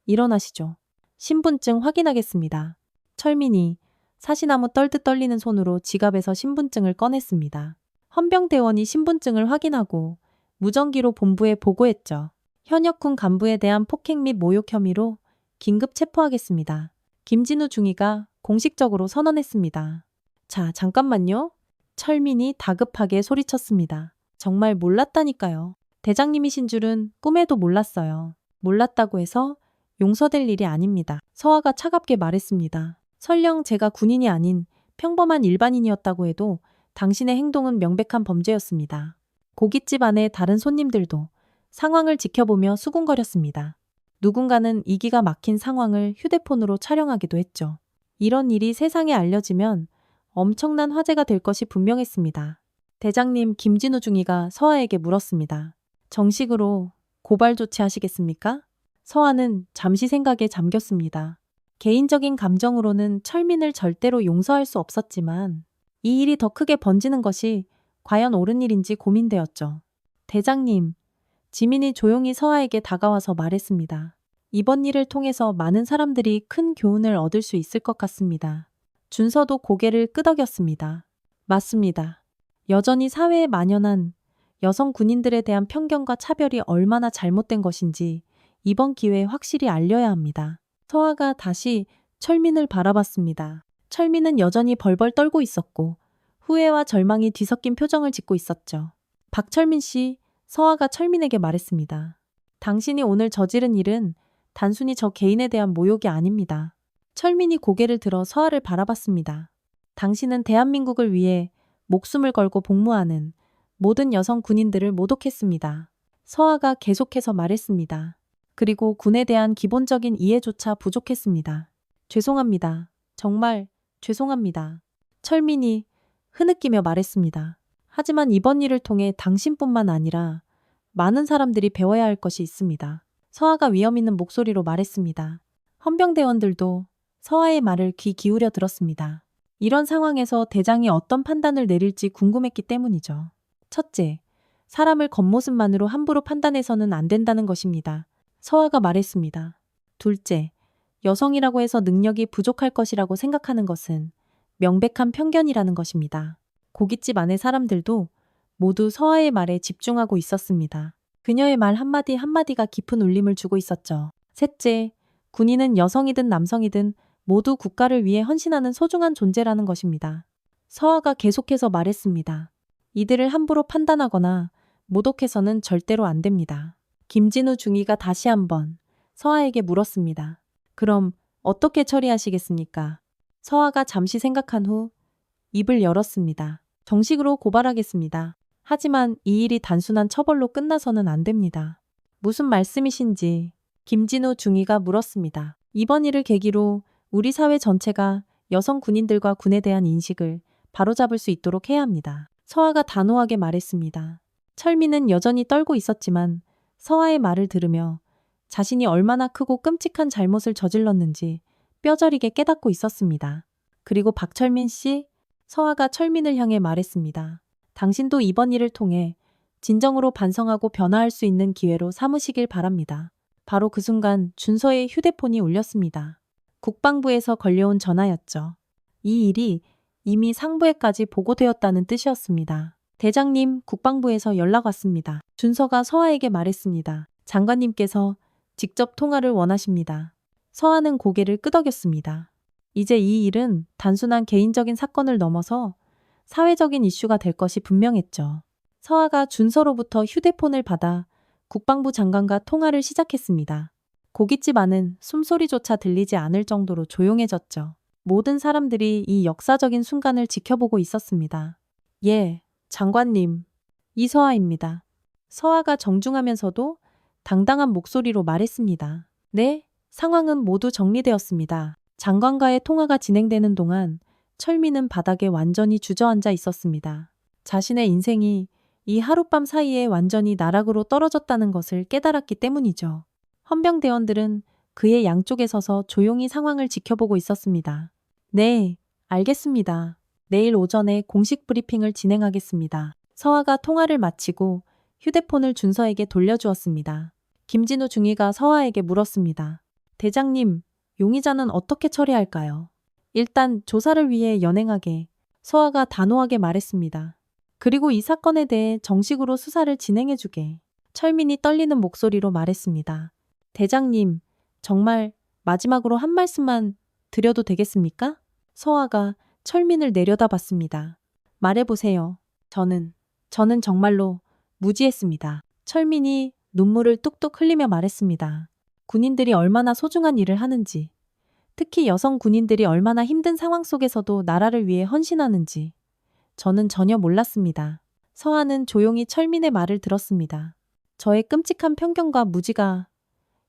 Speaker 1: 일어나시죠. 신분증 확인하겠습니다. 철민이 사시나무 떨듯 떨리는 손으로 지갑에서 신분증을 꺼냈습니다. 헌병대원이 신분증을 확인하고 무전기로 본부에 보고했죠. 현역군 간부에 대한 폭행 및 모욕 혐의로 긴급 체포하겠습니다. 김진우 중위가 공식적으로 선언했습니다. 자, 잠깐만요. 철민이 다급하게 소리쳤습니다. 정말 몰랐다니까요. 대장님이신 줄은 꿈에도 몰랐어요. 몰랐다고 해서 용서될 일이 아닙니다. 서아가 차갑게 말했습니다. 설령 제가 군인이 아닌 평범한 일반인이었다고 해도 당신의 행동은 명백한 범죄였습니다. 고깃집 안에 다른 손님들도 상황을 지켜보며 수군거렸습니다. 누군가는 이 기가 막힌 상황을 휴대폰으로 촬영하기도 했죠. 이런 일이 세상에 알려지면 엄청난 화제가 될 것이 분명했습니다. 대장님 김진우 중위가 서아에게 물었습니다. 정식으로 고발 조치하시겠습니까? 서아는 잠시 생각에 잠겼습니다. 개인적인 감정으로는 철민을 절대로 용서할 수 없었지만 이 일이 더 크게 번지는 것이 과연 옳은 일인지 고민되었죠. 대장님, 지민이 조용히 서아에게 다가와서 말했습니다. 이번 일을 통해서 많은 사람들이 큰 교훈을 얻을 수 있을 것 같습니다. 준서도 고개를 끄덕였습니다. 맞습니다. 여전히 사회에 만연한 여성 군인들에 대한 편견과 차별이 얼마나 잘못된 것인지 이번 기회에 확실히 알려야 합니다. 서아가 다시 철민을 바라봤습니다. 철민은 여전히 벌벌 떨고 있었고 후회와 절망이 뒤섞인 표정을 짓고 있었죠. 박철민 씨, 서아가 철민에게 말했습니다. 당신이 오늘 저지른 일은 단순히 저 개인에 대한 모욕이 아닙니다. 철민이 고개를 들어 서아를 바라봤습니다. 당신은 대한민국을 위해 목숨을 걸고 복무하는 모든 여성 군인들을 모독했습니다. 서아가 계속해서 말했습니다. 그리고 군에 대한 기본적인 이해조차 부족했습니다. 죄송합니다. 정말 죄송합니다. 철민이 흐느끼며 말했습니다. 하지만 이번 일을 통해 당신뿐만 아니라 많은 사람들이 배워야 할 것이 있습니다. 서아가 위험 있는 목소리로 말했습니다. 헌병대원들도 서아의 말을 귀 기울여 들었습니다. 이런 상황에서 대장이 어떤 판단을 내릴지 궁금했기 때문이죠. 첫째, 사람을 겉모습만으로 함부로 판단해서는 안 된다는 것입니다. 서아가 말했습니다. 둘째, 여성이라고 해서 능력이 부족할 것이라고 생각하는 것은 명백한 편견이라는 것입니다. 고깃집 안의 사람들도 모두 서아의 말에 집중하고 있었습니다. 그녀의 말 한마디 한마디가 깊은 울림을 주고 있었죠. 셋째, 군인은 여성이든 남성이든 모두 국가를 위해 헌신하는 소중한 존재라는 것입니다. 서아가 계속해서 말했습니다. 이들을 함부로 판단하거나 모독해서는 절대로 안 됩니다. 김진우 중위가 다시 한번 서아에게 물었습니다. 그럼 어떻게 처리하시겠습니까? 서아가 잠시 생각한 후 입을 열었습니다. 정식으로 고발하겠습니다. 하지만 이 일이 단순한 처벌로 끝나서는 안 됩니다. 무슨 말씀이신지 김진우 중위가 물었습니다. 이번 일을 계기로 우리 사회 전체가 여성 군인들과 군에 대한 인식을 바로잡을 수 있도록 해야 합니다. 서아가 단호하게 말했습니다. 철민은 여전히 떨고 있었지만 서아의 말을 들으며 자신이 얼마나 크고 끔찍한 잘못을 저질렀는지 뼈저리게 깨닫고 있었습니다. 그리고 박철민 씨, 서아가 철민을 향해 말했습니다. 당신도 이번 일을 통해 진정으로 반성하고 변화할 수 있는 기회로 삼으시길 바랍니다. 바로 그 순간 준서의 휴대폰이 울렸습니다. 국방부에서 걸려온 전화였죠. 이 일이 이미 상부에까지 보고되었다는 뜻이었습니다. 대장님, 국방부에서 연락 왔습니다. 준서가 서아에게 말했습니다. 장관님께서 직접 통화를 원하십니다. 서아는 고개를 끄덕였습니다. 이제 이 일은 단순한 개인적인 사건을 넘어서 사회적인 이슈가 될 것이 분명했죠. 서아가 준서로부터 휴대폰을 받아 국방부 장관과 통화를 시작했습니다. 고깃집 안은 숨소리조차 들리지 않을 정도로 조용해졌죠. 모든 사람들이 이 역사적인 순간을 지켜보고 있었습니다. 예, 장관님. 이서아입니다. 서아가 정중하면서도 당당한 목소리로 말했습니다. 네, 상황은 모두 정리되었습니다. 장관과의 통화가 진행되는 동안 철민은 바닥에 완전히 주저앉아 있었습니다. 자신의 인생이 이 하룻밤 사이에 완전히 나락으로 떨어졌다는 것을 깨달았기 때문이죠. 헌병대원들은 그의 양쪽에 서서 조용히 상황을 지켜보고 있었습니다. 네, 알겠습니다. 내일 오전에 공식 브리핑을 진행하겠습니다. 서아가 통화를 마치고 휴대폰을 준서에게 돌려주었습니다. 김진우 중위가 서아에게 물었습니다. 대장님, 용의자는 어떻게 처리할까요? 일단 조사를 위해 연행하게. 서아가 단호하게 말했습니다. 그리고 이 사건에 대해 정식으로 수사를 진행해주게. 철민이 떨리는 목소리로 말했습니다. 대장님, 정말 마지막으로 한 말씀만 드려도 되겠습니까? 서아가 철민을 내려다봤습니다. 말해보세요. 저는 정말로 무지했습니다. 철민이 눈물을 뚝뚝 흘리며 말했습니다. 군인들이 얼마나 소중한 일을 하는지, 특히 여성 군인들이 얼마나 힘든 상황 속에서도 나라를 위해 헌신하는지 저는 전혀 몰랐습니다. 서아는 조용히 철민의 말을 들었습니다. 저의 끔찍한 편견과 무지가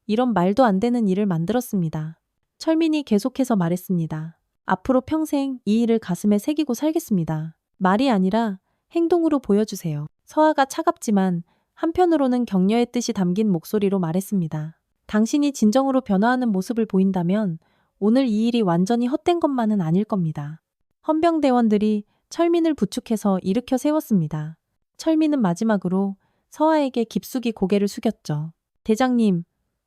Speaker 1: 이런 말도 안 되는 일을 만들었습니다. 철민이 계속해서 말했습니다. 앞으로 평생 이 일을 가슴에 새기고 살겠습니다. 말이 아니라 행동으로 보여주세요. 서아가 차갑지만 한편으로는 격려의 뜻이 담긴 목소리로 말했습니다. 당신이 진정으로 변화하는 모습을 보인다면 오늘 이 일이 완전히 헛된 것만은 아닐 겁니다. 헌병대원들이 철민을 부축해서 일으켜 세웠습니다. 철민은 마지막으로 서아에게 깊숙이 고개를 숙였죠. 대장님,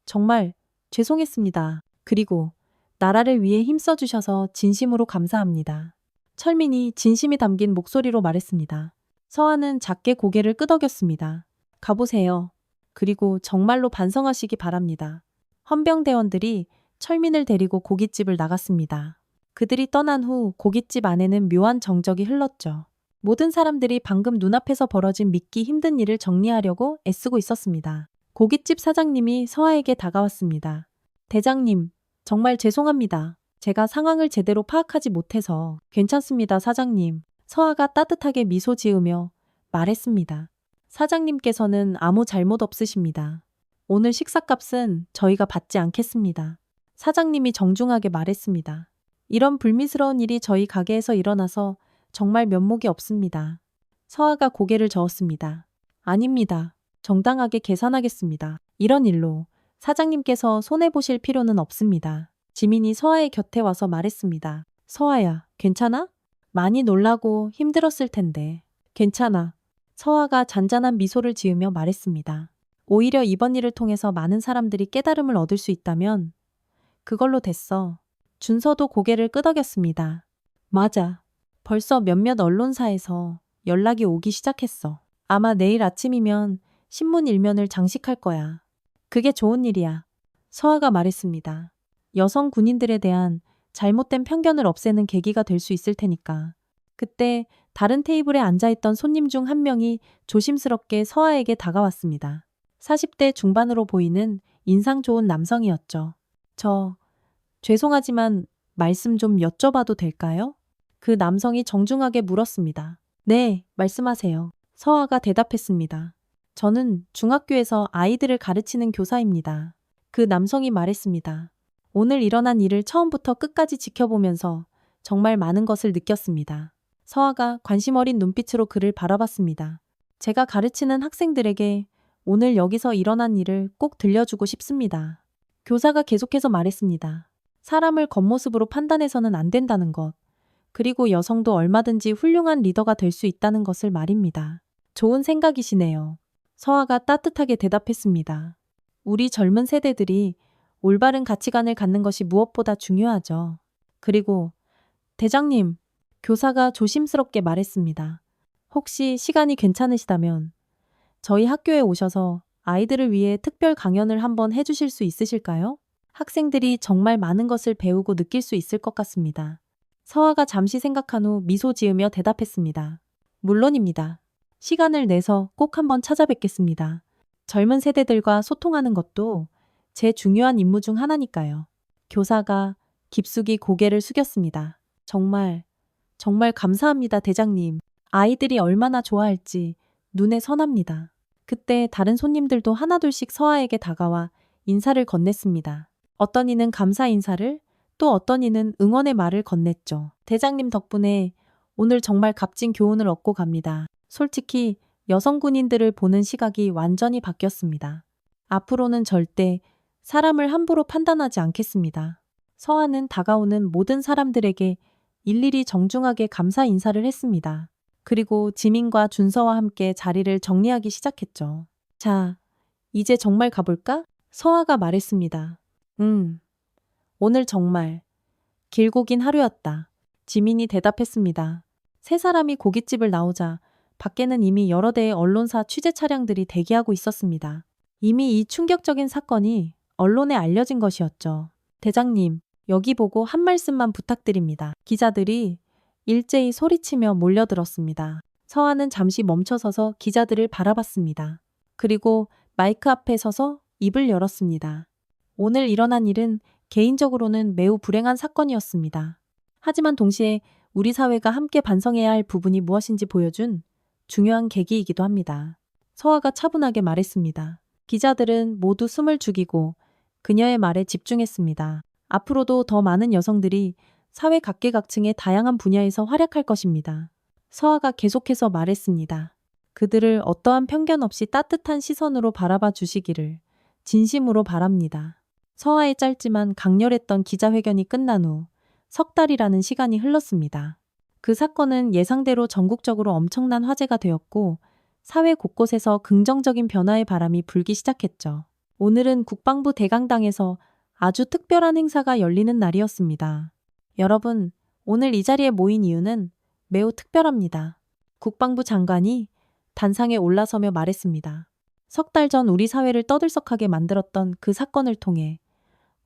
Speaker 1: 정말 죄송했습니다. 그리고 나라를 위해 힘써주셔서 진심으로 감사합니다. 철민이 진심이 담긴 목소리로 말했습니다. 서아는 작게 고개를 끄덕였습니다. 가보세요. 그리고 정말로 반성하시기 바랍니다. 헌병대원들이 철민을 데리고 고깃집을 나갔습니다. 그들이 떠난 후 고깃집 안에는 묘한 정적이 흘렀죠. 모든 사람들이 방금 눈앞에서 벌어진 믿기 힘든 일을 정리하려고 애쓰고 있었습니다. 고깃집 사장님이 서아에게 다가왔습니다. 대장님, 정말 죄송합니다. 제가 상황을 제대로 파악하지 못해서. 괜찮습니다, 사장님. 서아가 따뜻하게 미소 지으며 말했습니다. 사장님께서는 아무 잘못 없으십니다. 오늘 식사값은 저희가 받지 않겠습니다. 사장님이 정중하게 말했습니다. 이런 불미스러운 일이 저희 가게에서 일어나서 정말 면목이 없습니다. 서아가 고개를 저었습니다. 아닙니다. 정당하게 계산하겠습니다. 이런 일로 사장님께서 손해보실 필요는 없습니다. 지민이 서아의 곁에 와서 말했습니다. 서아야, 괜찮아? 많이 놀라고 힘들었을 텐데. 괜찮아. 서아가 잔잔한 미소를 지으며 말했습니다. 오히려 이번 일을 통해서 많은 사람들이 깨달음을 얻을 수 있다면 그걸로 됐어. 준서도 고개를 끄덕였습니다. 맞아. 벌써 몇몇 언론사에서 연락이 오기 시작했어. 아마 내일 아침이면 신문 일면을 장식할 거야. 그게 좋은 일이야. 서아가 말했습니다. 여성 군인들에 대한 잘못된 편견을 없애는 계기가 될 수 있을 테니까. 그때 다른 테이블에 앉아있던 손님 중 한 명이 조심스럽게 서아에게 다가왔습니다. 40대 중반으로 보이는 인상 좋은 남성이었죠. 죄송하지만 말씀 좀 여쭤봐도 될까요? 그 남성이 정중하게 물었습니다. 네, 말씀하세요. 서아가 대답했습니다. 저는 중학교에서 아이들을 가르치는 교사입니다. 그 남성이 말했습니다. 오늘 일어난 일을 처음부터 끝까지 지켜보면서 정말 많은 것을 느꼈습니다. 서아가 관심 어린 눈빛으로 그를 바라봤습니다. 제가 가르치는 학생들에게 오늘 여기서 일어난 일을 꼭 들려주고 싶습니다. 교사가 계속해서 말했습니다. 사람을 겉모습으로 판단해서는 안 된다는 것, 그리고 여성도 얼마든지 훌륭한 리더가 될 수 있다는 것을 말입니다. 좋은 생각이시네요. 서아가 따뜻하게 대답했습니다. 우리 젊은 세대들이 올바른 가치관을 갖는 것이 무엇보다 중요하죠. 그리고 대장님, 교사가 조심스럽게 말했습니다. 혹시 시간이 괜찮으시다면 저희 학교에 오셔서 아이들을 위해 특별 강연을 한번 해주실 수 있으실까요? 학생들이 정말 많은 것을 배우고 느낄 수 있을 것 같습니다. 서아가 잠시 생각한 후 미소 지으며 대답했습니다. 물론입니다. 시간을 내서 꼭 한번 찾아뵙겠습니다. 젊은 세대들과 소통하는 것도 제 중요한 임무 중 하나니까요. 교사가 깊숙이 고개를 숙였습니다. 정말 감사합니다, 대장님. 아이들이 얼마나 좋아할지 눈에 선합니다. 그때 다른 손님들도 하나둘씩 서아에게 다가와 인사를 건넸습니다. 어떤 이는 감사 인사를, 또 어떤 이는 응원의 말을 건넸죠. 대장님 덕분에 오늘 정말 값진 교훈을 얻고 갑니다. 솔직히 여성 군인들을 보는 시각이 완전히 바뀌었습니다. 앞으로는 절대 사람을 함부로 판단하지 않겠습니다. 서아는 다가오는 모든 사람들에게 일일이 정중하게 감사 인사를 했습니다. 그리고 지민과 준서와 함께 자리를 정리하기 시작했죠. 자, 이제 정말 가볼까? 서아가 말했습니다. 오늘 정말 길고 긴 하루였다. 지민이 대답했습니다. 세 사람이 고깃집을 나오자 밖에는 이미 여러 대의 언론사 취재 차량들이 대기하고 있었습니다. 이미 이 충격적인 사건이 언론에 알려진 것이었죠. 대장님, 여기 보고 한 말씀만 부탁드립니다. 기자들이 일제히 소리치며 몰려들었습니다. 서아는 잠시 멈춰서서 기자들을 바라봤습니다. 그리고 마이크 앞에 서서 입을 열었습니다. 오늘 일어난 일은 개인적으로는 매우 불행한 사건이었습니다. 하지만 동시에 우리 사회가 함께 반성해야 할 부분이 무엇인지 보여준 중요한 계기이기도 합니다. 서아가 차분하게 말했습니다. 기자들은 모두 숨을 죽이고 그녀의 말에 집중했습니다. 앞으로도 더 많은 여성들이 사회 각계각층의 다양한 분야에서 활약할 것입니다. 서아가 계속해서 말했습니다. 그들을 어떠한 편견 없이 따뜻한 시선으로 바라봐 주시기를 진심으로 바랍니다. 서아의 짧지만 강렬했던 기자회견이 끝난 후 석 달이라는 시간이 흘렀습니다. 그 사건은 예상대로 전국적으로 엄청난 화제가 되었고 사회 곳곳에서 긍정적인 변화의 바람이 불기 시작했죠. 오늘은 국방부 대강당에서 아주 특별한 행사가 열리는 날이었습니다. 여러분, 오늘 이 자리에 모인 이유는 매우 특별합니다. 국방부 장관이 단상에 올라서며 말했습니다. 석 달 전 우리 사회를 떠들썩하게 만들었던 그 사건을 통해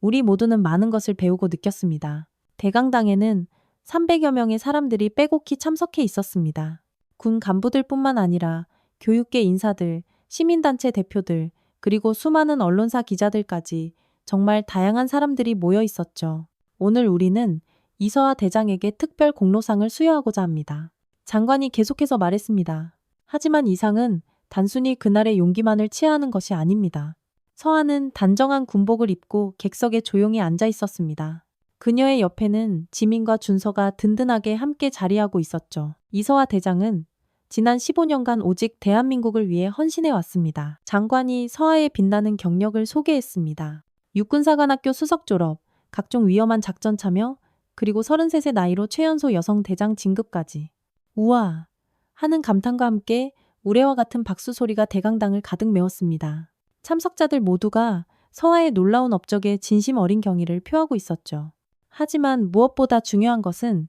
Speaker 1: 우리 모두는 많은 것을 배우고 느꼈습니다. 대강당에는 300여 명의 사람들이 빼곡히 참석해 있었습니다. 군 간부들뿐만 아니라 교육계 인사들, 시민단체 대표들, 그리고 수많은 언론사 기자들까지 정말 다양한 사람들이 모여 있었죠. 오늘 우리는 이서아 대장에게 특별 공로상을 수여하고자 합니다. 장관이 계속해서 말했습니다. 하지만 이 상은 단순히 그날의 용기만을 치하하는 것이 아닙니다. 서아는 단정한 군복을 입고 객석에 조용히 앉아 있었습니다. 그녀의 옆에는 지민과 준서가 든든하게 함께 자리하고 있었죠. 이서아 대장은 지난 15년간 오직 대한민국을 위해 헌신해 왔습니다. 장관이 서아의 빛나는 경력을 소개했습니다. 육군사관학교 수석 졸업, 각종 위험한 작전 참여, 그리고 33세 나이로 최연소 여성 대장 진급까지. 우와! 하는 감탄과 함께 우레와 같은 박수 소리가 대강당을 가득 메웠습니다. 참석자들 모두가 서아의 놀라운 업적에 진심 어린 경의를 표하고 있었죠. 하지만 무엇보다 중요한 것은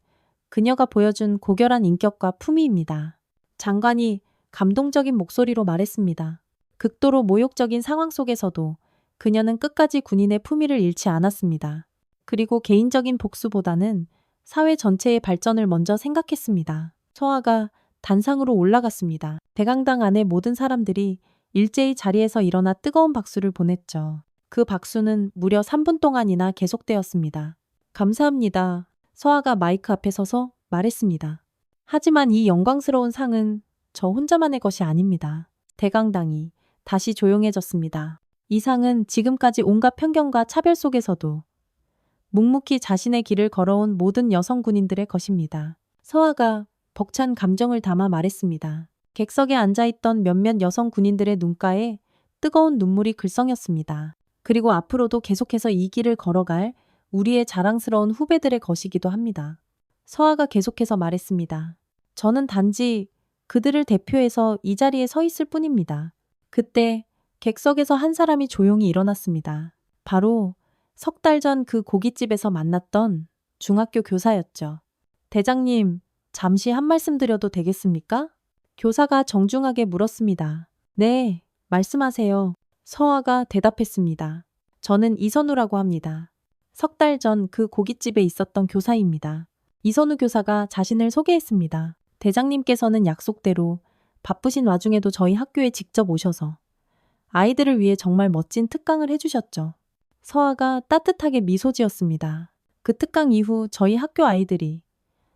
Speaker 1: 그녀가 보여준 고결한 인격과 품위입니다. 장관이 감동적인 목소리로 말했습니다. 극도로 모욕적인 상황 속에서도 그녀는 끝까지 군인의 품위를 잃지 않았습니다. 그리고 개인적인 복수보다는 사회 전체의 발전을 먼저 생각했습니다. 서아가 단상으로 올라갔습니다. 대강당 안의 모든 사람들이 일제히 자리에서 일어나 뜨거운 박수를 보냈죠. 그 박수는 무려 3분 동안이나 계속되었습니다. 감사합니다. 서아가 마이크 앞에 서서 말했습니다. 하지만 이 영광스러운 상은 저 혼자만의 것이 아닙니다. 대강당이 다시 조용해졌습니다. 이 상은 지금까지 온갖 편견과 차별 속에서도 묵묵히 자신의 길을 걸어온 모든 여성 군인들의 것입니다. 서아가 벅찬 감정을 담아 말했습니다. 객석에 앉아있던 몇몇 여성 군인들의 눈가에 뜨거운 눈물이 글썽였습니다. 그리고 앞으로도 계속해서 이 길을 걸어갈 우리의 자랑스러운 후배들의 것이기도 합니다. 서아가 계속해서 말했습니다. 저는 단지 그들을 대표해서 이 자리에 서 있을 뿐입니다. 그때 객석에서 한 사람이 조용히 일어났습니다. 바로 석 달 전 그 고깃집에서 만났던 중학교 교사였죠. 대장님, 잠시 한 말씀 드려도 되겠습니까? 교사가 정중하게 물었습니다. 네, 말씀하세요. 서아가 대답했습니다. 저는 이선우라고 합니다. 석 달 전 그 고깃집에 있었던 교사입니다. 이선우 교사가 자신을 소개했습니다. 대장님께서는 약속대로 바쁘신 와중에도 저희 학교에 직접 오셔서 아이들을 위해 정말 멋진 특강을 해주셨죠. 서아가 따뜻하게 미소 지었습니다. 그 특강 이후 저희 학교 아이들이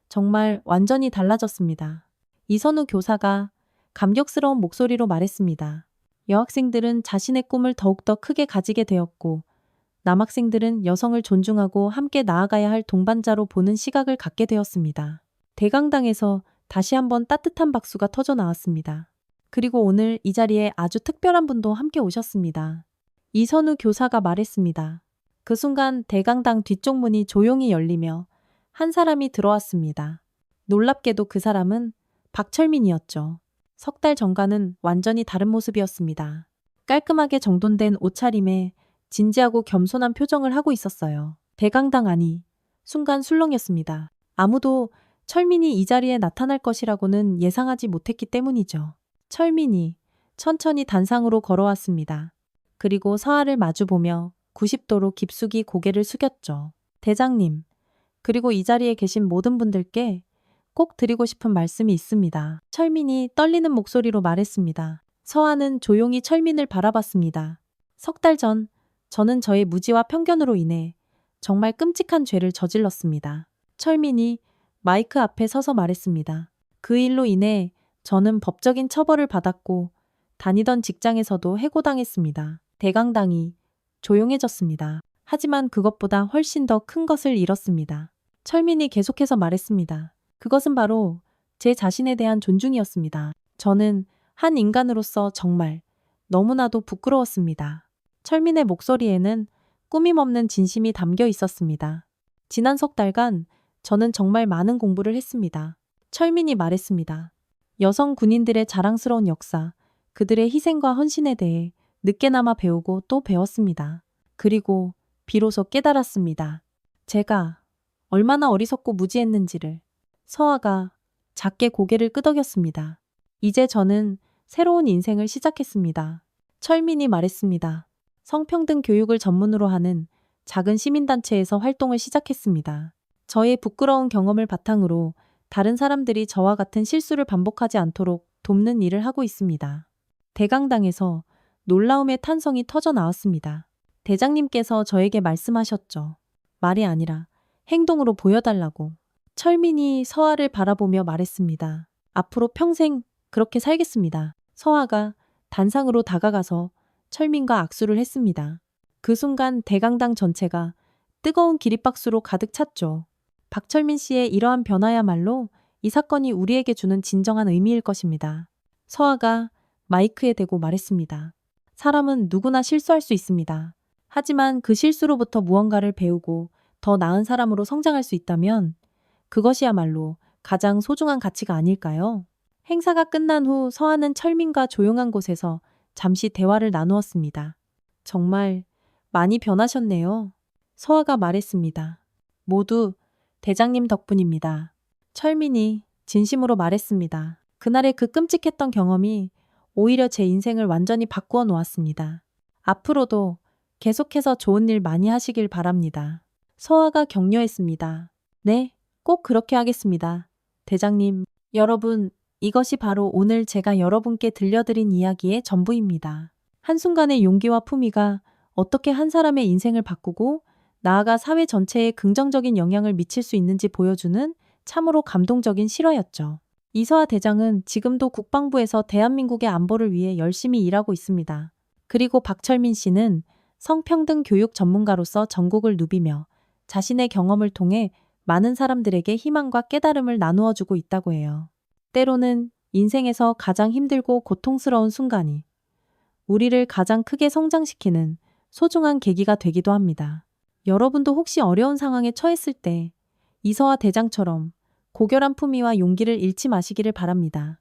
Speaker 1: 정말 완전히 달라졌습니다. 이선우 교사가 감격스러운 목소리로 말했습니다. 여학생들은 자신의 꿈을 더욱더 크게 가지게 되었고 남학생들은 여성을 존중하고 함께 나아가야 할 동반자로 보는 시각을 갖게 되었습니다. 대강당에서 다시 한번 따뜻한 박수가 터져 나왔습니다. 그리고 오늘 이 자리에 아주 특별한 분도 함께 오셨습니다. 이선우 교사가 말했습니다. 그 순간 대강당 뒤쪽 문이 조용히 열리며 한 사람이 들어왔습니다. 놀랍게도 그 사람은 박철민이었죠. 석 달 전과는 완전히 다른 모습이었습니다. 깔끔하게 정돈된 옷차림에 진지하고 겸손한 표정을 하고 있었어요. 대강당 안이 순간 술렁였습니다. 아무도 철민이 이 자리에 나타날 것이라고는 예상하지 못했기 때문이죠. 철민이 천천히 단상으로 걸어왔습니다. 그리고 서아를 마주보며 90도로 깊숙이 고개를 숙였죠. 대장님, 그리고 이 자리에 계신 모든 분들께 꼭 드리고 싶은 말씀이 있습니다. 철민이 떨리는 목소리로 말했습니다. 서아는 조용히 철민을 바라봤습니다. 석 달 전, 저는 저의 무지와 편견으로 인해 정말 끔찍한 죄를 저질렀습니다. 철민이 마이크 앞에 서서 말했습니다. 그 일로 인해 저는 법적인 처벌을 받았고 다니던 직장에서도 해고당했습니다. 대강당이 조용해졌습니다. 하지만 그것보다 훨씬 더 큰 것을 잃었습니다. 철민이 계속해서 말했습니다. 그것은 바로 제 자신에 대한 존중이었습니다. 저는 한 인간으로서 정말 너무나도 부끄러웠습니다. 철민의 목소리에는 꾸밈없는 진심이 담겨 있었습니다. 지난 석 달간 저는 정말 많은 공부를 했습니다. 철민이 말했습니다. 여성 군인들의 자랑스러운 역사, 그들의 희생과 헌신에 대해 늦게나마 배우고 또 배웠습니다. 그리고 비로소 깨달았습니다. 제가 얼마나 어리석고 무지했는지를. 서아가 작게 고개를 끄덕였습니다. 이제 저는 새로운 인생을 시작했습니다. 철민이 말했습니다. 성평등 교육을 전문으로 하는 작은 시민단체에서 활동을 시작했습니다. 저의 부끄러운 경험을 바탕으로 다른 사람들이 저와 같은 실수를 반복하지 않도록 돕는 일을 하고 있습니다. 대강당에서 놀라움의 탄성이 터져 나왔습니다. 대장님께서 저에게 말씀하셨죠. 말이 아니라 행동으로 보여달라고. 철민이 서아를 바라보며 말했습니다. 앞으로 평생 그렇게 살겠습니다. 서아가 단상으로 다가가서 철민과 악수를 했습니다. 그 순간 대강당 전체가 뜨거운 기립박수로 가득 찼죠. 박철민 씨의 이러한 변화야말로 이 사건이 우리에게 주는 진정한 의미일 것입니다. 서아가 마이크에 대고 말했습니다. 사람은 누구나 실수할 수 있습니다. 하지만 그 실수로부터 무언가를 배우고 더 나은 사람으로 성장할 수 있다면 그것이야말로 가장 소중한 가치가 아닐까요? 행사가 끝난 후 서아는 철민과 조용한 곳에서 잠시 대화를 나누었습니다. 정말 많이 변하셨네요. 서아가 말했습니다. 모두 대장님 덕분입니다. 철민이 진심으로 말했습니다. 그날의 그 끔찍했던 경험이 오히려 제 인생을 완전히 바꾸어 놓았습니다. 앞으로도 계속해서 좋은 일 많이 하시길 바랍니다. 서아가 격려했습니다. 네, 꼭 그렇게 하겠습니다. 대장님, 여러분, 이것이 바로 오늘 제가 여러분께 들려드린 이야기의 전부입니다. 한순간의 용기와 품위가 어떻게 한 사람의 인생을 바꾸고 나아가 사회 전체에 긍정적인 영향을 미칠 수 있는지 보여주는 참으로 감동적인 실화였죠. 이서아 대장은 지금도 국방부에서 대한민국의 안보를 위해 열심히 일하고 있습니다. 그리고 박철민 씨는 성평등 교육 전문가로서 전국을 누비며 자신의 경험을 통해 많은 사람들에게 희망과 깨달음을 나누어 주고 있다고 해요. 때로는 인생에서 가장 힘들고 고통스러운 순간이 우리를 가장 크게 성장시키는 소중한 계기가 되기도 합니다. 여러분도 혹시 어려운 상황에 처했을 때 이서아 대장처럼 고결한 품위와 용기를 잃지 마시기를 바랍니다.